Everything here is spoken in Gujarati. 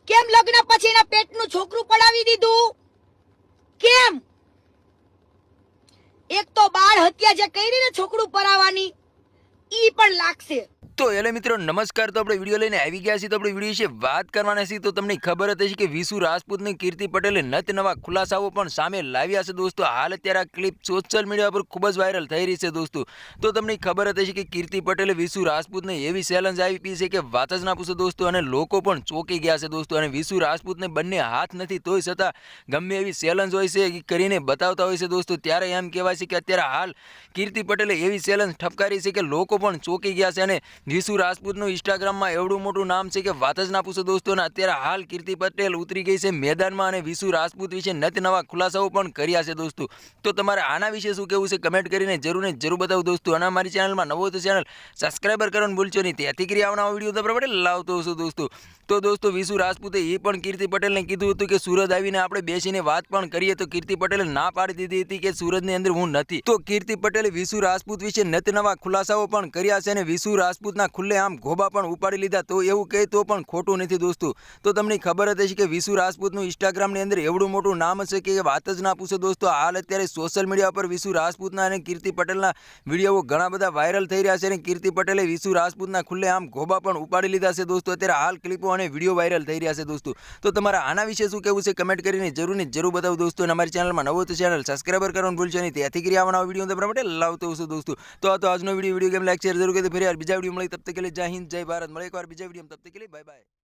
કેમ લગ્ન પછી એના પેટનું છોકરું પડાવી દીધું? કેમ? એક તો બાળ હત્યા જે કરી ને છોકરું પરાવવાની ઈ પણ લાગશે. તો એટલે મિત્રો નમસ્કાર. તો આપણે વિડીયો લઈને આવી ગયા છીએ. તો આપણે વિડીયો વિશે વાત કરવાના છીએ. તો તમને ખબર જ હશે કે વિશુ રાજપૂત અને કીર્તિ પટેલે નત નવા ખુલાસાઓ પણ સામે લાવ્યા છે દોસ્તો. હાલ અત્યારે આ ક્લિપ સોશિયલ મીડિયા પર ખૂબ જ વાયરલ થઈ રહી છે દોસ્તો. તો તમને ખબર જ હશે કે કીર્તિ પટેલે વિશુ રાજપૂતને એવી ચેલેન્જ આપી છે કે વાત જ ના પૂછો દોસ્તો, અને લોકો પણ ચોંકી ગયા છે દોસ્તો. અને વિશુ રાજપૂતને બંને હાથ નથી તોય છતાં ગમે એવી ચેલેન્જ હોય છે એ કરીને બતાવતા હોય છે દોસ્તો. ત્યારે એમ કહેવાય છે કે અત્યારે હાલ કીર્તિ પટેલે એવી ચેલેન્જ ઠપકારી છે કે લોકો પણ ચોંકી ગયા છે. અને વિશુ રાજપૂતનું ઇન્સ્ટાગ્રામમાં એવડું મોટું નામ છે કે વાત જ ના પૂછો દોસ્તો. અને અત્યારે હાલ કીર્તિ પટેલ ઉતરી ગઈ છે મેદાનમાં અને વિશુ રાજપૂત વિશે નત નવા ખુલાસાઓ પણ કર્યા છે દોસ્તો. તો તમારે આના વિશે શું કહેવું છે કમેન્ટ કરીને જરૂર ને જરૂર બતાવો દોસ્તો. અને અમારી ચેનલમાં નવો તો ચેનલ સબસ્ક્રાઈબર કરવાનું ભૂલશો નહીં. તેથી કરી આવનારો વિડીયો તમારા માટે લાવતો હશું દોસ્તો. તો દોસ્તો વિશુ રાજપૂતે એ પણ કીર્તિ પટેલને કીધું હતું કે સુરત આવીને આપણે બેસીને વાત પણ કરીએ. તો કીર્તિ પટેલે ના પાડી દીધી હતી કે સુરતની અંદર હું નથી. તો કીર્તિ પટેલે વિશુ રાજપૂત વિશે નત નવા ખુલાસાઓ પણ કર્યા છે અને વિશુ રાજપૂતના ખુલ્લે આમ ગોબા પણ ઉપાડી લીધા. તો એવું કહે તો પણ ખોટું નથી દોસ્તો. તો તમને ખબર જ હશે કે વિશુ રાજપૂતનું ઇન્સ્ટાગ્રામની અંદર એવડું મોટું નામ છે કે વાત જ ના પૂછો દોસ્તો. હાલ અત્યારે સોશિયલ મીડિયા પર વિશુ રાજપૂતના અને કીર્તિ પટેલના વિડીયો ઘણા બધા વાયરલ થઈ રહ્યા છે. અને કીર્તિ પટેલે વિશુ રાજપૂતના ખુલ્લે આમ ગોબા પણ ઉપાડી લીધા છે દોસ્તો. અત્યારે હાલ ક્લિપો અને વિડીયો વાયરલ થઈ રહ્યા છે દોસ્તો. તો તમારા આના વિશે શું કહેવું છે કમેન્ટ કરીને જરૂર ને જરૂર બતાવો દોસ્તો. અને અમારી ચેનલમાં નવો તો ચેનલ સબસ્ક્રાઈબર કરવાનું ભૂલશો નહીં. ત્યાંથી કરી આવવાના વિડીયો તમારા માટે લાવતો હશું દોસ્તો. તો આજનો વિડીયો ગેમ લાઈક શેર જરૂર કરી ફરી બીજા વિડીયો મળે તબ તક કે लिए जय हिंद जय भारत. મળે એકવાર બીજા વિડીયો તબ તક કે लिए બાય બાય.